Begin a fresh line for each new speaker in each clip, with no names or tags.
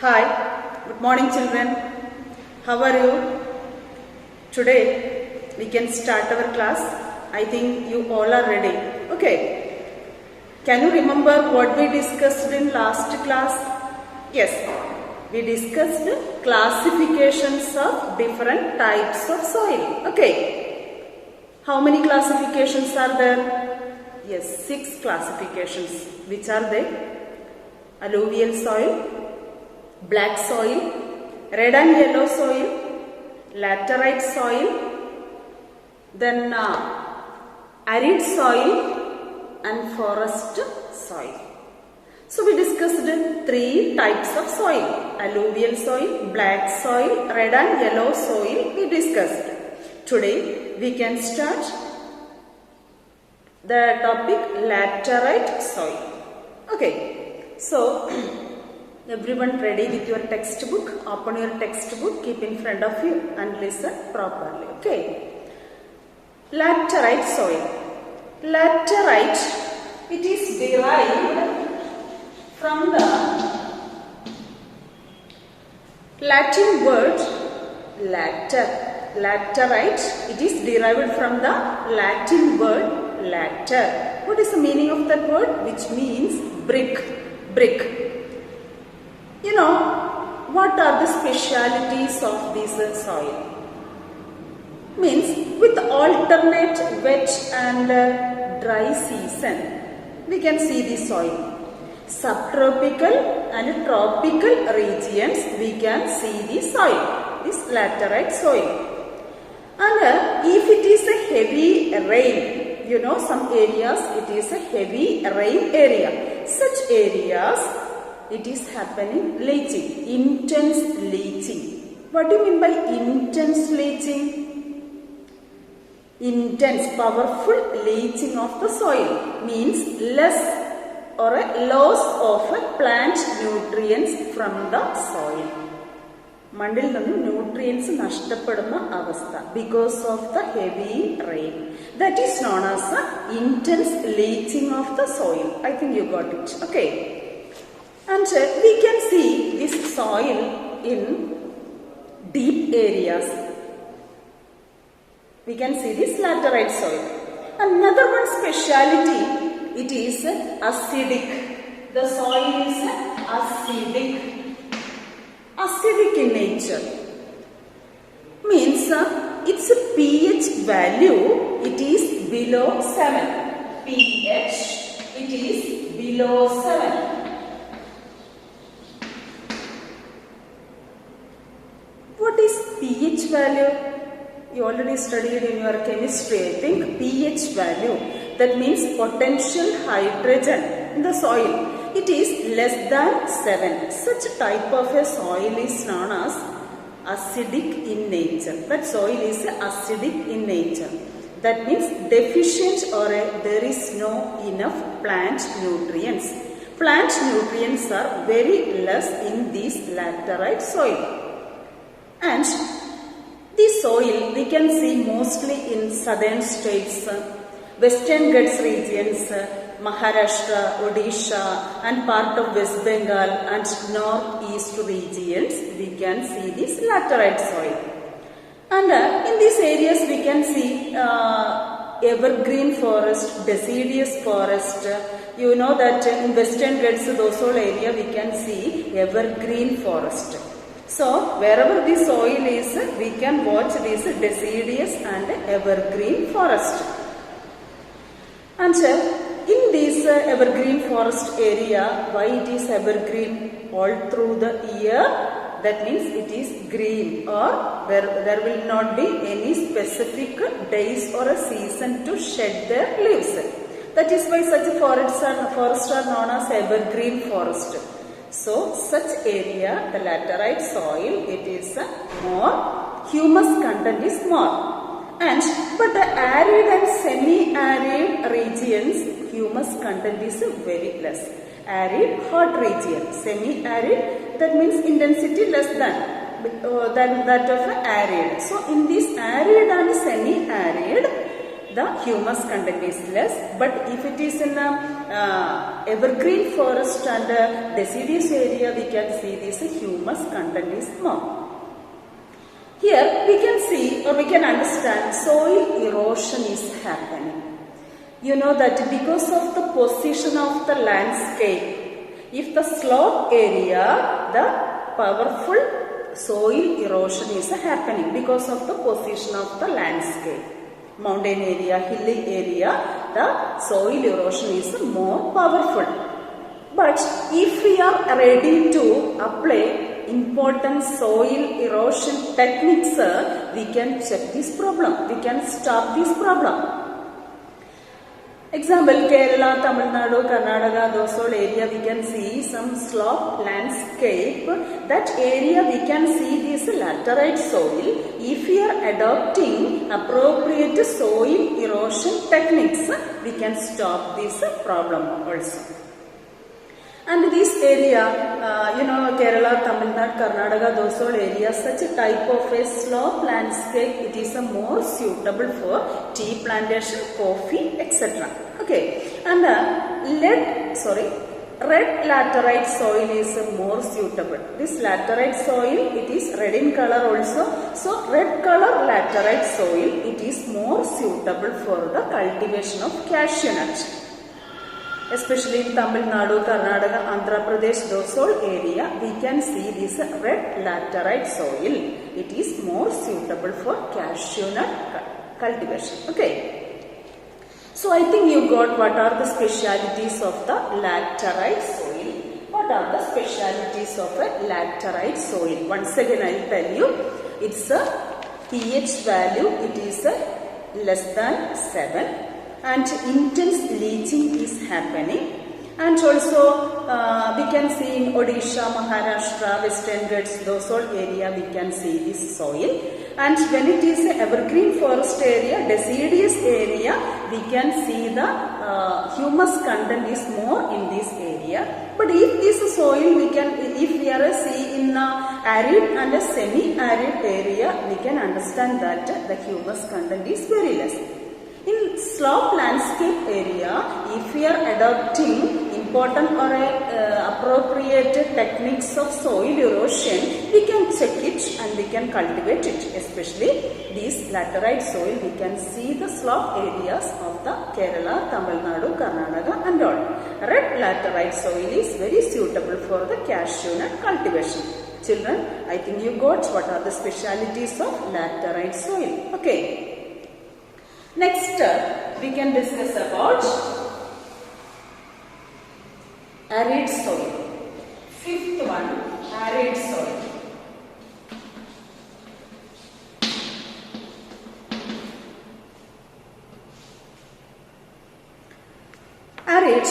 Hi, good morning children. How are you? Today we can start our class. I think you all are ready. Okay. Can you remember what we discussed in last class? Yes, we discussed classifications of different types of soil. Okay. How many classifications are there? Yes, 6 classifications. Which are they? Alluvial soil, black soil, red and yellow soil, laterite soil, then arid soil and forest soil. So we discussed 3 types of soil: alluvial soil, black soil, red and yellow soil we discussed. Today we can start the topic laterite soil. Okay, so everyone ready with your textbook? Open your textbook, keep in front of you and listen properly. Okay. Laterite soil. Laterite, it is derived from the Latin word later. Laterite, it is derived from the Latin word later. What is the meaning of that word? Which means brick. You know, what are the specialities of this soil? Means with alternate wet and dry season, we can see the soil. Subtropical and tropical regions, we can see the soil, this laterite soil. And if it is a heavy rain, you know, some areas it is a heavy rain area. Such areas, it is happening leaching, intense leaching. What do you mean by intense leaching? Intense, powerful leaching of the soil means less or a loss of plant nutrients from the soil. മണ്ണിൽ നിന്നും nutrients നഷ്ടപ്പെടുന്ന അവസ്ഥ because of the heavy rain. That is known as the intense leaching of the soil. I think you got it. Okay. And we can see this soil in deep areas. We can see this laterite soil. Another one speciality, it is acidic. The soil is acidic. Acidic in nature means its pH value, it is below 7. pH, it is below 7. What is pH value? You already studied in your chemistry, I think. pH value, that means potential hydrogen in the soil. It is less than 7. Such type of a soil is known as acidic in nature. That soil is acidic in nature. That means deficient or there is no enough plant nutrients. Plant nutrients are very less in this laterite soil. And this soil we can see mostly in southern states, Western Ghats regions, Maharashtra, Odisha and part of West Bengal and northeast regions, we can see this laterite soil. And in these areas we can see evergreen forest, deciduous forest. You know that in Western Ghats, those all area we can see evergreen forest. So wherever the soil is, we can watch this deciduous and evergreen forest. And in this evergreen forest area, why it is evergreen all through the year? That means it is green, or there will not be any specific days or a season to shed their leaves. That is why such forests are known as evergreen forest. So such area, the laterite soil, it is more, humus content is more. But the arid and semi-arid regions, humus content is very less. Arid, hot region. Semi-arid, that means intensity less than that of arid. So in this arid and semi-arid, the humus content is less. But if it is in a evergreen forest and deciduous area, we can see this humus content is more. Here we can see or we can understand soil erosion is happening. You know that because of the position of the landscape, if the slope area, the powerful soil erosion is happening because of the position of the landscape. Mountain area, hilly area, the soil erosion is more powerful. But if we are ready to apply important soil erosion techniques, we can check this problem. We can stop this problem. Example, Kerala, Tamil Nadu, Karnataka, those all area we can see some slope landscape. That area we can see this laterite soil. If we are adopting appropriate soil erosion techniques, we can stop this problem also. And this area, Kerala, Tamil Nadu, Karnataka, those all areas, such a type of a slope landscape, it is a more suitable for tea plantation, coffee, etc. Okay, and red laterite soil is more suitable. This laterite soil, it is red in color also. So, red color laterite soil, it is more suitable for the cultivation of cashew nut. Especially in Tamil Nadu, Karnataka, Andhra Pradesh, those all area, we can see this red laterite soil. It is more suitable for cashew nut cultivation. Okay. So I think you got what are the specialities of the laterite soil. What are the specialities of a laterite soil? Once again I will tell you, it's a pH value, it is less than 7. And intense leaching is happening, and also we can see in Odisha, Maharashtra, Western Ghats, those all area we can see this soil. And when it is a evergreen forest area, deciduous area, we can see the humus content is more in this area. But if this soil if we are see in arid and a semi-arid area, we can understand that the humus content is very less. In slope landscape area, if we are adopting important or appropriate techniques of soil erosion, we can check it and we can cultivate it. Especially these laterite soil, we can see the slope areas of the Kerala, Tamil Nadu, Karnataka and all. Red laterite soil is very suitable for the cashew nut cultivation. Children, I think you got what are the specialities of laterite soil. Okay. Next, we can discuss about arid soil. Fifth one, arid soil. Arid,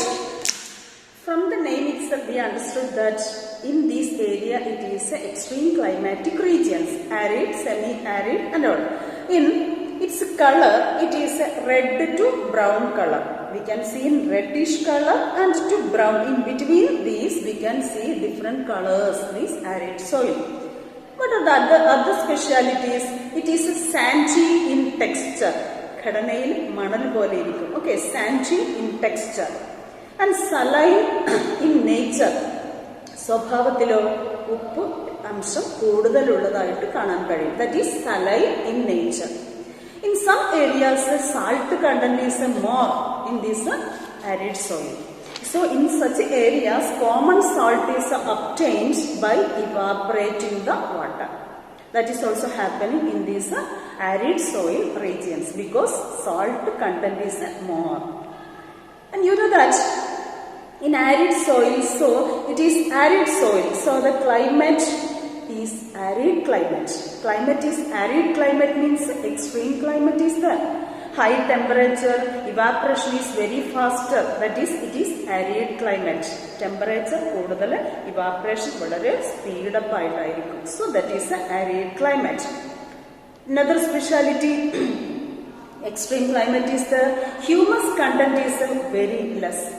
from the name itself we understood that in this area it is extreme climatic regions, arid, semi-arid and all. In its color, it is red to brown color. We can see in reddish color and to brown. In between these, we can see different colors, this arid soil. What are the other specialities? It is sandy in texture. Khadanayil manal pole irikkum. Okay, sandy in texture. And saline in nature. Swabhavathilo uppu amsham kooduthalullathaayittu kaanan kazhiyum. That is saline in nature. In some areas, salt content is more in this arid soil. So, in such areas, common salt is obtained by evaporating the water. That is also happening in these arid soil regions because salt content is more. And you know that in arid soil, so it is arid soil. So, the climate is arid climate. Climate is arid climate means extreme climate is there. High temperature, evaporation is very faster. That is, it is arid climate. Temperature koodal, evaporation valare speed up aayirikkum. So that is a arid climate. Another speciality, extreme climate is the humus content is very less.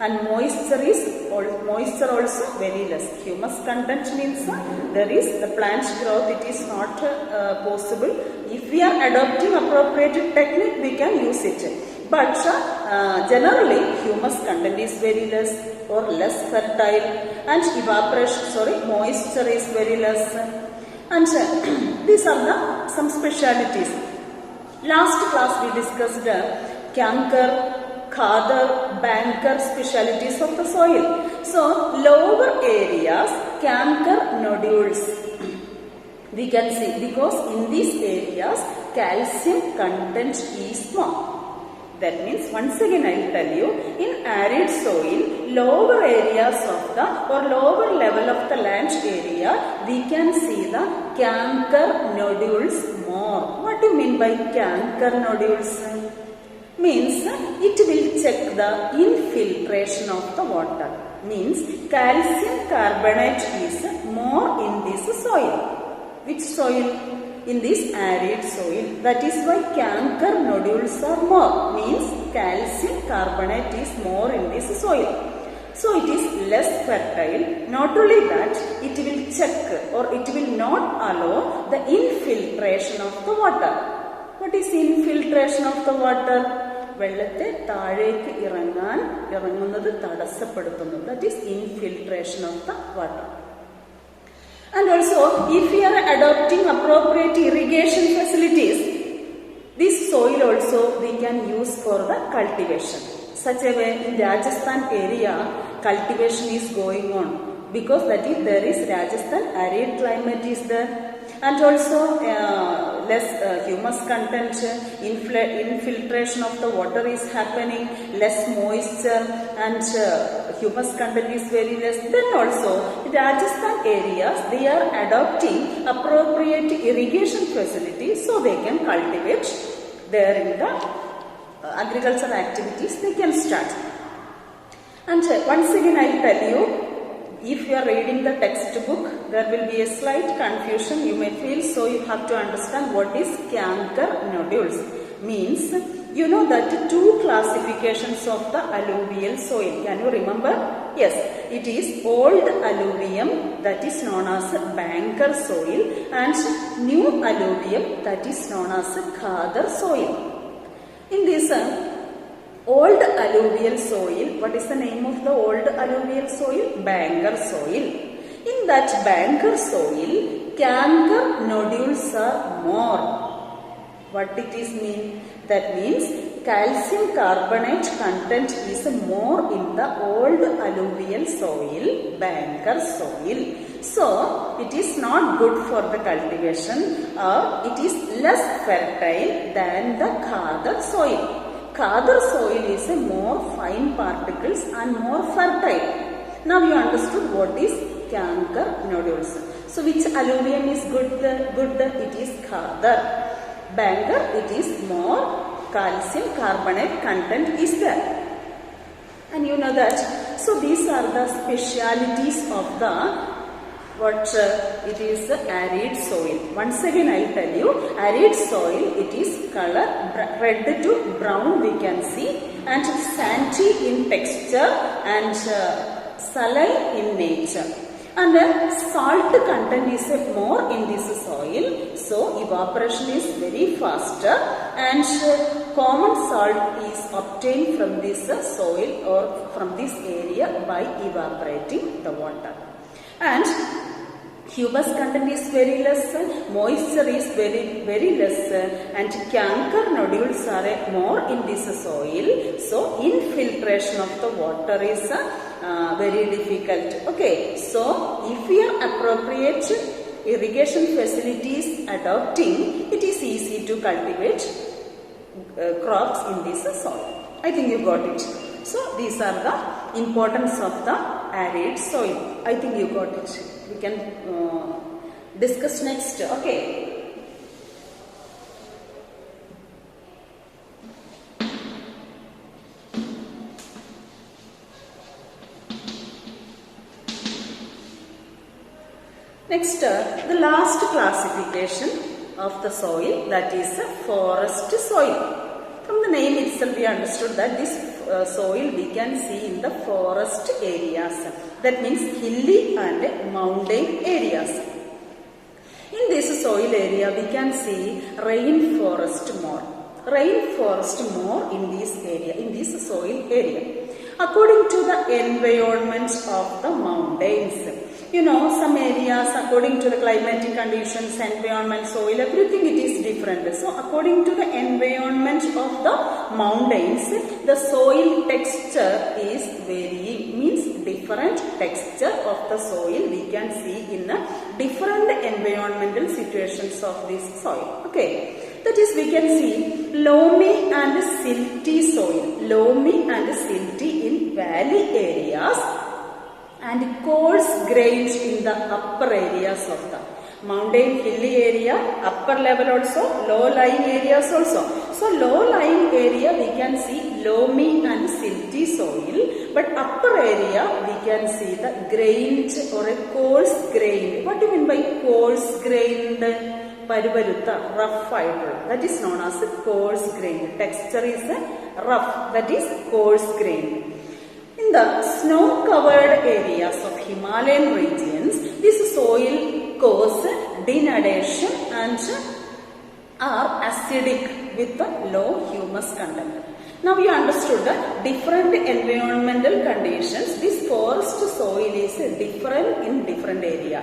And moisture also very less. Humus content means there is the plant growth, it is not possible. If we are adopting appropriate technique, we can use it. But generally humus content is very less or less fertile, and moisture is very less, and these are the some specialities. Last class we discussed Canker, Khadar, Banker specialities of the soil. So lower areas, Canker nodules we can see, because in these areas calcium content is more. That means, once again I will tell you, in arid soil, lower areas of the or lower level of the land area, we can see the canker nodules more. What do you mean by canker nodules? Means it will check the infiltration of the water. Means calcium carbonate is more in this soil. Which soil? In this arid soil. That is why canker nodules are more. Means calcium carbonate is more in this soil. So it is less fertile. Not only that, it will check or it will not allow the infiltration of the water. What is infiltration of the water? വെള്ളത്തെ താഴേക്ക് ഇറങ്ങുന്നത് തടസ്സപ്പെടുത്തുന്നു. That is infiltration of the water. And also, if we are adopting appropriate irrigation facilities, this soil also we can use for the cultivation. Such a way, in Rajasthan area, cultivation is going on, because that is there is Rajasthan arid climate is there, and also less humus content, infiltration of the water is happening, less moisture, and humus content is very less. Then also Rajasthan areas, they are adopting appropriate irrigation facilities so they can cultivate there in the agricultural activities they can start. And once again I will tell you, if you are reading the textbook, there will be a slight confusion you may feel, so you have to understand what is canker nodules. Means, you know that two classifications of the alluvial soil. Can you remember? Yes, it is old alluvium, that is known as banker soil, and new alluvium, that is known as khadar soil. In this old alluvial soil, what is the name of the old alluvial soil? Banker soil. In that banker soil, canker nodules are more. What it is mean? That means calcium carbonate content is more in the old alluvial soil, banker soil. So, it is not good for the cultivation, or it is less fertile than the khadar soil. Khadar soil is a more fine particles and more fertile. Now you understood what is canker nodules. So which alluvium is good? It is khadar. Banker, it is more calcium carbonate content is there. And you know that. So these are the specialities of the it is the arid soil. Once again I will tell you, arid soil, it is color red to brown we can see, and sandy in texture and saline in nature. And salt content is more in this soil, so evaporation is very faster, and common salt is obtained from this soil or from this area by evaporating the water. And humus content is very less, moisture is very less, and canker nodules are more in this soil, so infiltration of the water is very difficult. Okay, so if we are appropriate irrigation facilities adopting, it is easy to cultivate crops in this soil. I think you got it. So these are the importance of the arid soil. I think you got it. We can discuss next. Okay. Next, the last classification of the soil, that is forest soil. From the name itself we understood that this soil we can see in the forest areas. That means hilly and mountain areas. In this soil area we can see rainforest more. rainforest more in this area, in this soil area. According to the environment of the mountains, you know, some areas according to the climatic conditions, environment, soil, everything it is different. So according to the environment of the mountains, the soil texture is varying, means different texture of the soil we can see in the different environmental situations of this soil. Okay, that is, we can see loamy and silty soil, loamy and silty in valley areas, and coarse grained in the upper areas of the mountain, hilly area, upper level also, low lying areas also. So low lying area we can see loamy and silty soil, but upper area we can see the grained or a coarse grained. What do you mean by coarse grained? Paruvarutta, rough fiber, that is known as coarse grained. Texture is rough, that is coarse grained. In the snow-covered areas of Himalayan regions, this soil cause denudation and are acidic with a low humus content. Now you understood the different environmental conditions. This forest soil is different in different area.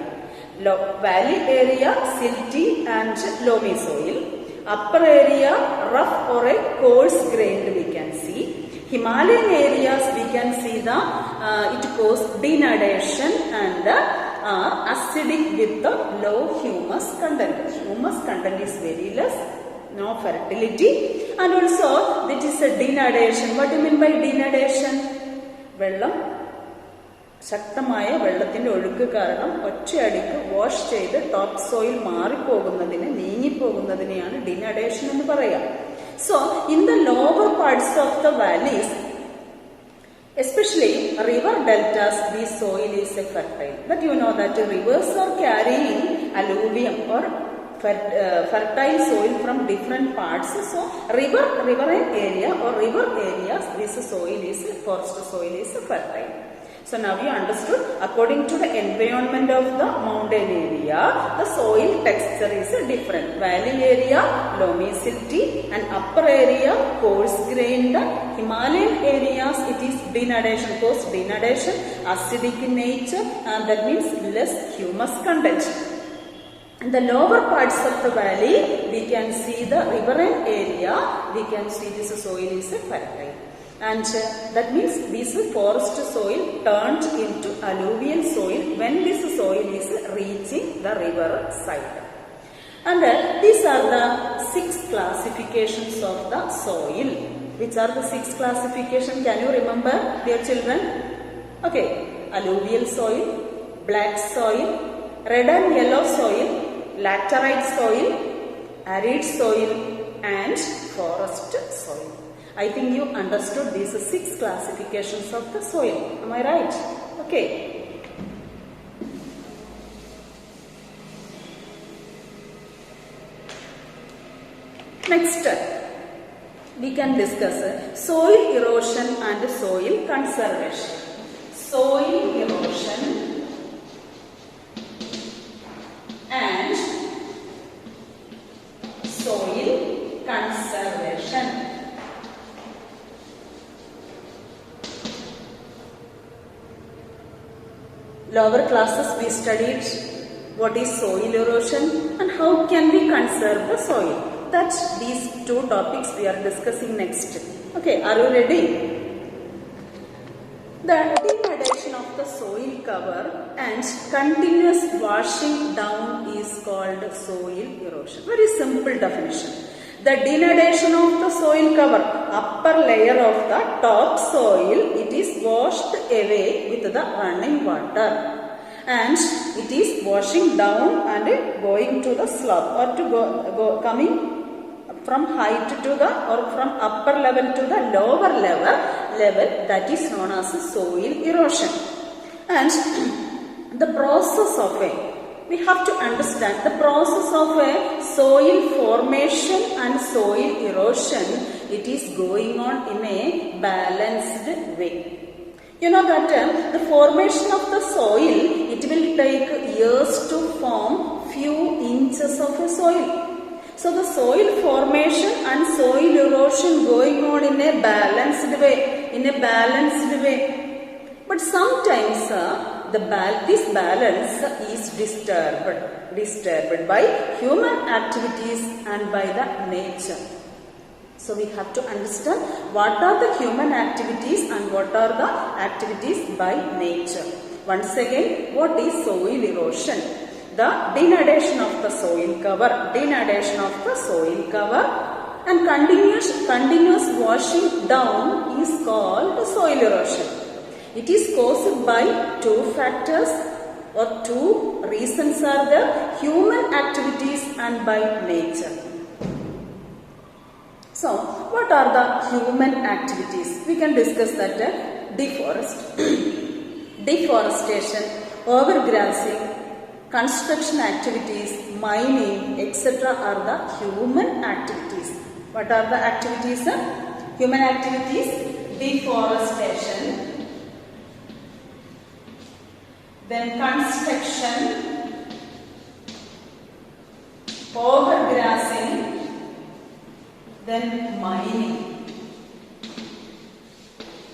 Valley area, silty and loamy soil. Upper area, rough or a coarse grained we can see. Himalayan areas we can see the it causes denudation and acidic with the low humus content. Humus content is very less, no fertility, and also that is a denudation. What do you mean by denudation? വെള്ളം ശക്തമായ വെള്ളത്തിന്റെ ഒഴുക്ക് കാരണം ഒറ്റയടിക്ക് wash ചെയ്ത് top soil മാറിപ്പോകുന്നതിനെ, നീങ്ങിപ്പോകുന്നതിനെയാണ് ഡിനഡേഷൻ എന്ന് പറയാം. So in the lower parts of the valleys, especially river deltas, the soil is fertile. But you know that rivers are carrying alluvium or fertile soil from different parts. So riverine area or river areas, this soil is, forest soil is fertile. So now you understood, according to the environment of the mountain area, the soil texture is different. Valley area, loamy silty, and upper area, coarse grained. Himalayan areas, it is denudation, cause denudation, acidic in nature, and that means less humus content. In the lower parts of the valley, we can see the riverine area, we can see this soil is fertile. And that means this forest soil turned into alluvial soil when this soil is reaching the river side. And these are the 6 classifications of the soil. Which are the 6 classifications? Can you remember, dear children? Okay, alluvial soil, black soil, red and yellow soil, laterite soil, arid soil, and forest soil. I think you understood these 6 classifications of the soil. Am I right? Okay. Next, we can discuss soil erosion and soil conservation. Soil erosion and soil conservation. Lower classes we studied what is soil erosion and how can we conserve the soil. That's these 2 topics we are discussing next. Okay, are you ready? The degradation of the soil cover and continuous washing down is called soil erosion. Very simple definition. The denudation of the soil cover, upper layer of the top soil, it is washed away with the running water, and it is washing down and going to the slope, or to go coming from height to the, or from upper level to the lower level, that is known as soil erosion. And the process of we have to understand the process of a soil formation and soil erosion. It is going on in a balanced way. You know that the formation of the soil, it will take years to form few inches of a soil. So the soil formation and soil erosion going on in a balanced way. But sometimes this balance is disturbed by human activities and by the nature. So we have to understand what are the human activities and what are the activities by nature. Once again, what is soil erosion? The denudation of the soil cover and continuous washing down is called soil erosion. It is caused by two factors or two reasons are the human activities and by nature. So, what are the human activities? We can discuss that deforestation, overgrazing, construction activities, mining, etc. are the human activities. What are the activities? Human activities: deforestation, then construction, overgrazing, then mining,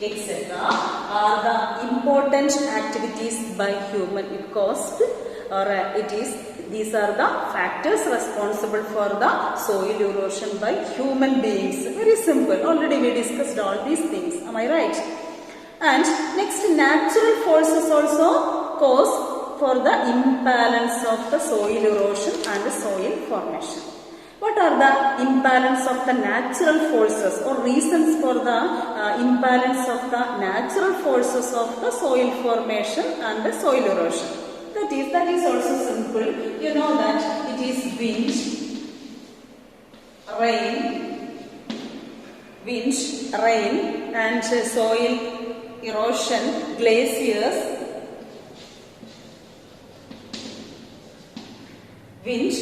etc. are the important activities by human. These are the factors responsible for the soil erosion by human beings. Very simple. Already we discussed all these things. Am I right? And next, natural forces also cause for the imbalance of the soil erosion and the soil formation. What are the imbalance of the natural forces or reasons for the imbalance of the natural forces of the soil formation and the soil erosion? That is also simple. You know that it is wind, rain and soil erosion, glaciers, wind,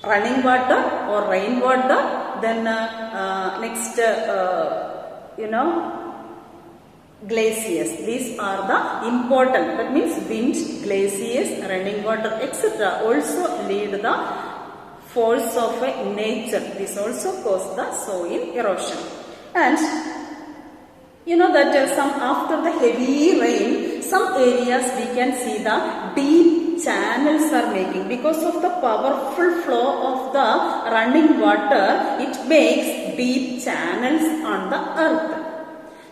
running water or rainwater, then next glaciers. These are the important, that means wind, glaciers, running water, etc. also lead the force of nature. This also cause the soil erosion. And you know that after the heavy rain, some areas we can see the deep channels are making. Because of the powerful flow of the running water, it makes deep channels on the earth.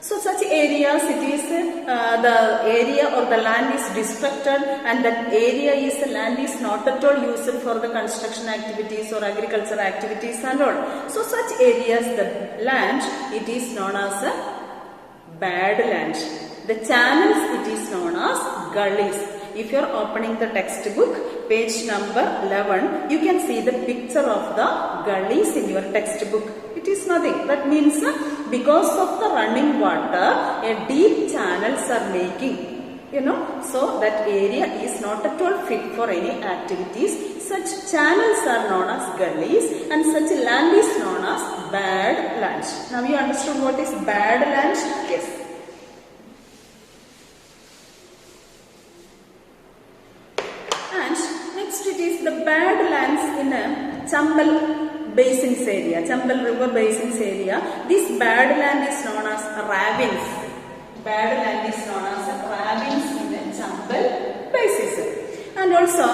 So such areas, it is the area or the land is destructed, and that land is not at all used for the construction activities or agricultural activities and all. So such areas, the land, it is known as a bad land. The channels, it is known as gullies. If you are opening the textbook, page number 11, you can see the picture of the gullies in your textbook. It is nothing. That means because of the running water, a deep channels are making. So that area is not at all fit for any activities. Such channels are known as gullies, and such land is known as bad land. Now you understood what is bad land? Yes. And next, it is the bad lands in a Chambal basins area, Chambal river basins area. This bad land is known as ravines. Bad land is known as ravines in the Chambal basins. And also,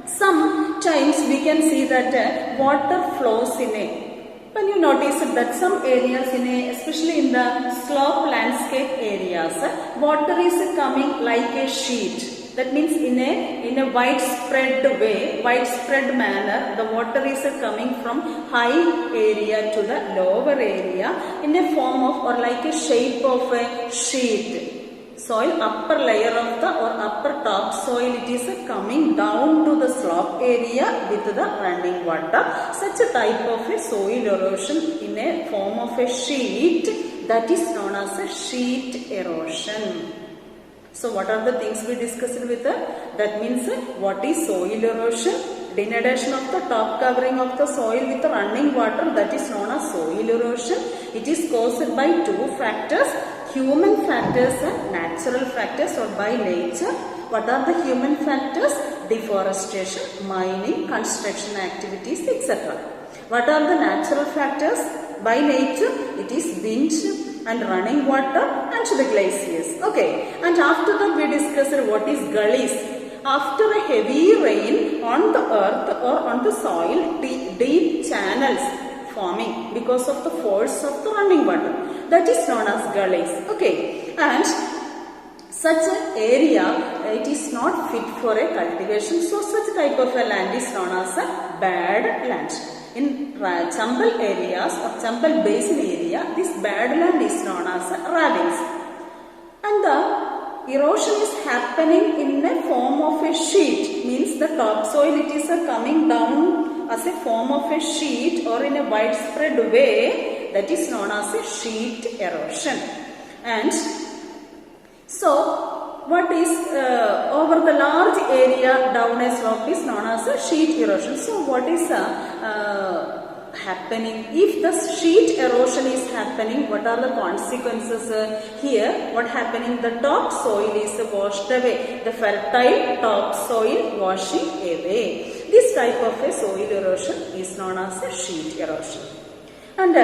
sometimes we can see that water flows in a. When you notice that some areas especially in the slope landscape areas, water is coming like a sheet. That means in a widespread way, widespread manner, the water is coming from high area to the lower area in a form of or like a shape of a sheet. Soil, upper layer of the or upper top soil, it is coming down to the slope area with the running water. Such a type of a soil erosion in a form of a sheet, that is known as a sheet erosion. So what are the things we discussed with that means what is soil erosion? Denudation of the top covering of the soil with running water, that is known as soil erosion. It is caused by two factors, human factors and natural factors or by nature. What are the human factors? Deforestation, mining, construction activities, etc. What are the natural factors? By nature, it is wind and running water and the glaciers. Okay. And after that, we discussed what is gullies. After a heavy rain on the earth or on the soil, deep channels forming because of the force of the running water. That is known as gullies. Okay. And such an area, it is not fit for a cultivation. So, such type of a land is known as a bad land. In Chambal areas or Chambal basin area, this bad land is known as ravines. And the erosion is happening in a form of a sheet. Means the topsoil, it is coming down as a form of a sheet or in a widespread way. That is known as a sheet erosion. And so, what is over the large area down a slope is known as a sheet erosion. So, what is happening? If the sheet erosion is happening, what are the consequences? Here, what happening? The topsoil is washed away. The fertile topsoil washing away. This type of a soil erosion is known as a sheet erosion. And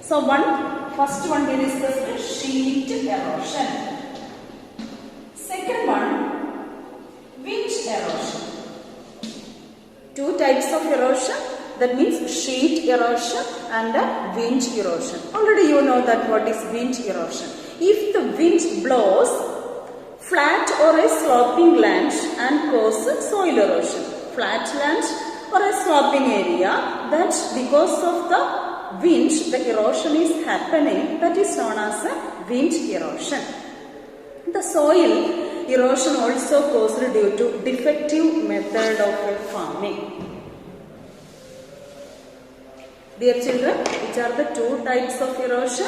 so, first one we discussed is sheet erosion. Second one, wind erosion. Two types of erosion, that means sheet erosion and wind erosion. Already you know that what is wind erosion. If the wind blows flat or a sloping land and causes soil erosion. Flat land or a sloping area, that because of the wind, the erosion is happening, that is known as a wind erosion. The soil erosion also caused due to defective method of farming. Dear children, which are the two types of erosion?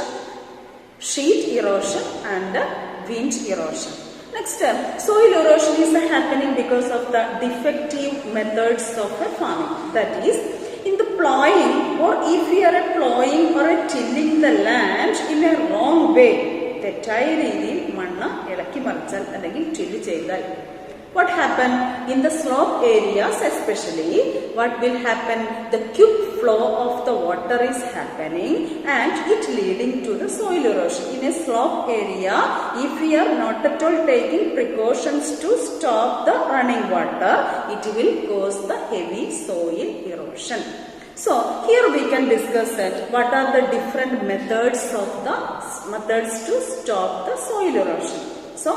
Sheet erosion and wind erosion. Next, soil erosion is happening because of the defective methods of farming. That is, in the plowing, or if we are plowing or tilling the land in a wrong way, തെറ്റായ രീതിയിൽ മണ്ണ് ഇളക്കി മറിച്ചാൽ അല്ലെങ്കിൽ till ചെയ്താൽ what happen in the slope areas especially, what will happen? The quick flow of the water is happening and it leading to the soil erosion. In a slope area, if we are not at all taking precautions to stop the running water, it will cause the heavy soil erosion. So, here we can discuss that what are the different methods to stop the soil erosion. So,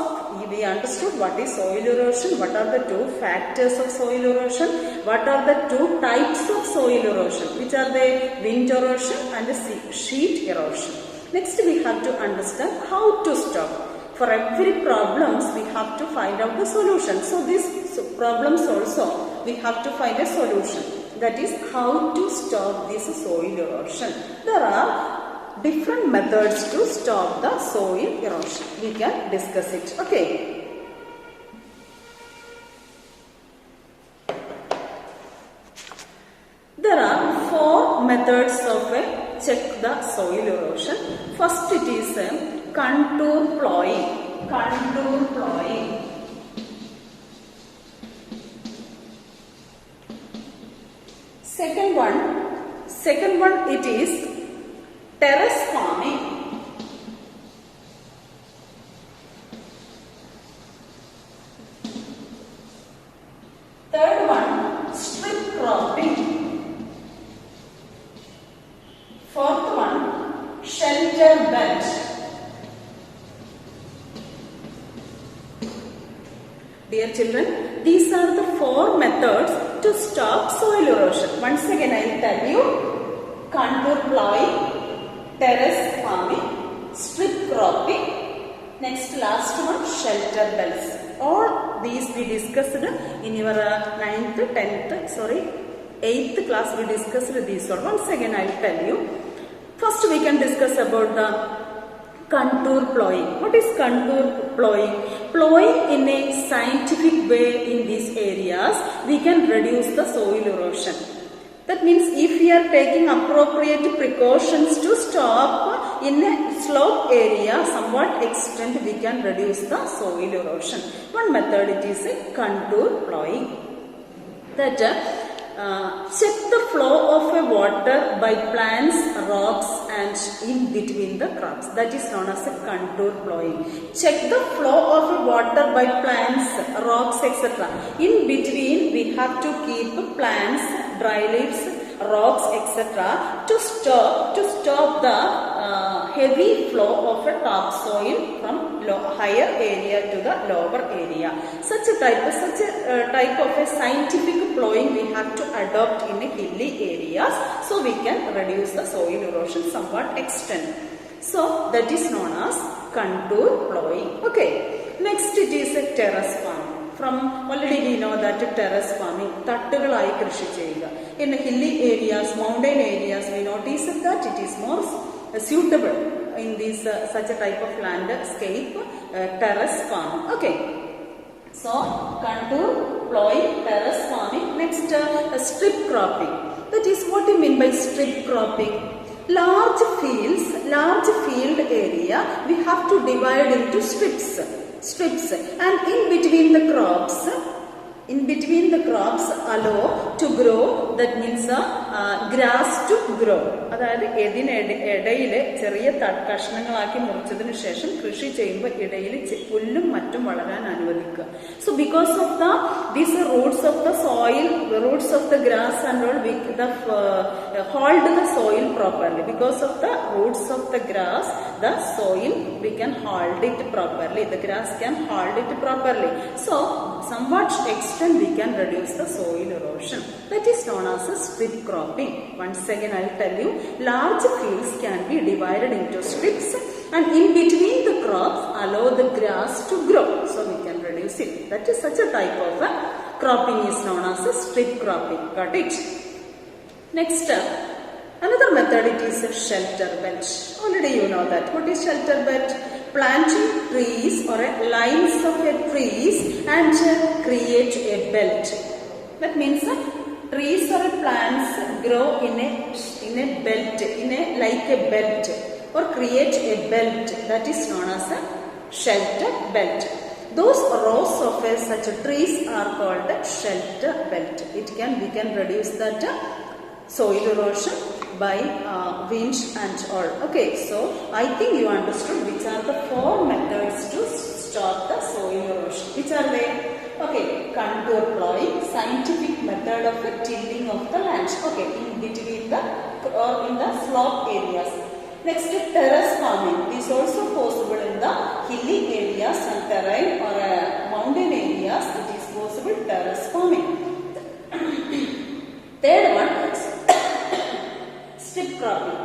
we understood what is soil erosion, what are the two factors of soil erosion, what are the two types of soil erosion, which are the wind erosion and the sheet erosion. Next, we have to understand how to stop. For every problems, we have to find out the solution. So, these problems also, we have to find a solution. That is how to stop this soil erosion. There are different methods to stop the soil erosion. We can discuss it. Okay. There are 4 methods of check the soil erosion. First, it is contour plowing. Contour plowing. Second one it is terrace farming. Third one, strip cropping. Fourth one, shelter belt. Dear children, these are the 4 methods to stop soil erosion. Once again, I will tell you: contour plowing, terrace farming, strip cropping, next last one, shelter belts. All these we discussed in your 9th, 8th class. We discussed these all. Once again, I will tell you. First, we can discuss about the contour plowing. What is contour plowing? Plowing in a scientific way in these areas, we can reduce the soil erosion. That means if we are taking appropriate precautions to stop in a slope area, somewhat extent we can reduce the soil erosion. One method it is a contour plowing. That check the flow of a water by plants, rocks and in between the crops. That is known as a contour plowing. Check the flow of a water by plants, rocks etc. In between we have to keep plants, dry leaves, rocks etc. to stop the heavy flow of a topsoil from higher area to the lower area. Such a type of a scientific plowing we have to adopt in a hilly areas, so we can reduce the soil erosion somewhat extent. So that is known as contour plowing. Okay. Next it is a terrace farming. From already we know that terrace farming, തട്ടുകളായി കൃഷി ചെയ്യുക. In hilly areas, mountain areas, we notice that it is more suitable in this such a type of landscape, terrace farming. Okay. So contour plowing, terrace farming. Next strip cropping. That is what you mean by strip cropping. Large field area we have to divide into strips, and in between the crops allow to grow. That means grass to grow. അതായത് ഇതിനിടയിലെ ചെറിയ കഷ്ണങ്ങളാക്കി മുറിച്ചതിന് ശേഷം കൃഷി ചെയ്യുമ്പോൾ ഇടയിൽ പുല്ലും മറ്റും വളരാൻ അനുവദിക്കുക. So because of these roots of the soil, the roots of the grass and all, hold the soil properly. Because of the roots of the grass, the soil we can hold it properly. The grass can hold it properly. So somewhat extent we can reduce the soil erosion. That is known as a strip cropping. Once again I will tell you, large fields can be divided into strips, and in between the crops allow the grass to grow, so we can reduce it. That is such a type of cropping is known as a strip cropping. Got it? Next another method it is a shelter belt. Already you know that. What is shelter belt? Planting trees or lines of trees and create a belt. That means trees or plants grow in a belt, like a belt, or create a belt. That is known as a shelter belt. Those rows of such trees are called a shelter belt. We can reduce that soil erosion by winds and all. Okay, so I think you understood which are the 4 methods to stop the soil erosion. Which are they? Okay, contour plowing, scientific method of the tilling of the land. Okay, in between the in the slope areas. Next, terrace farming is also possible in the hilly areas and terrain or mountain areas. It is possible terrace farming. Third one, strip cropping.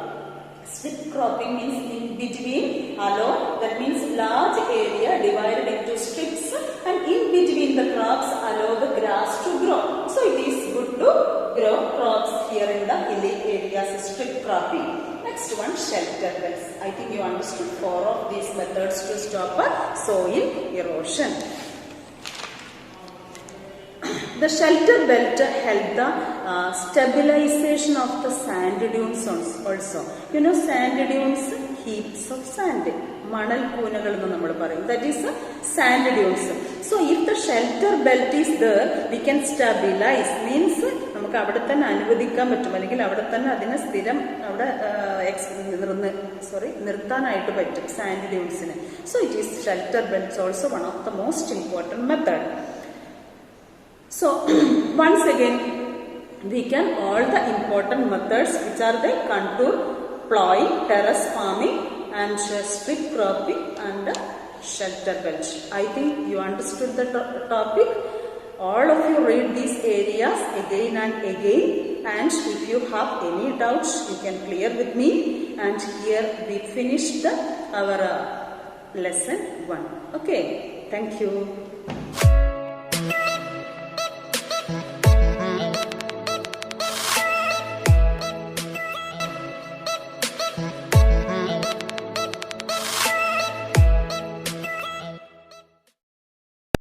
Strip cropping means in between allow, that means large area divided into strips, and in between the crops allow the grass to grow. So it is good to grow crops here in the hilly areas. Strip cropping. Next one, shelter belts. I think you understood 4 of these methods to stop soil erosion. The shelter belt help the stabilization of the sand dunes also. You know sand dunes, heaps of sand. Manal കൂനകൾ എന്ന് നമ്മൾ പറയും. That is sand dunes. So if the shelter belt is there, we can stabilize. Means നമുക്ക് അവിടെ തന്നെ അനുവദിക്കാൻ പറ്റും, അല്ലെങ്കിൽ അവിടെ തന്നെ അതിനെ സ്ഥിരം അവിടെ നിർത്താനായിട്ട് പറ്റും sand dunesനെ. So it is shelter belts also one of the most important method. So once again we can all the important methods, which are the contour plowing, terrace farming and strip cropping and shelter belt. I think you understood the topic. All of you read these areas again and again, and if you have any doubts you can clear with me. And here we finished our lesson 1. Okay, thank you.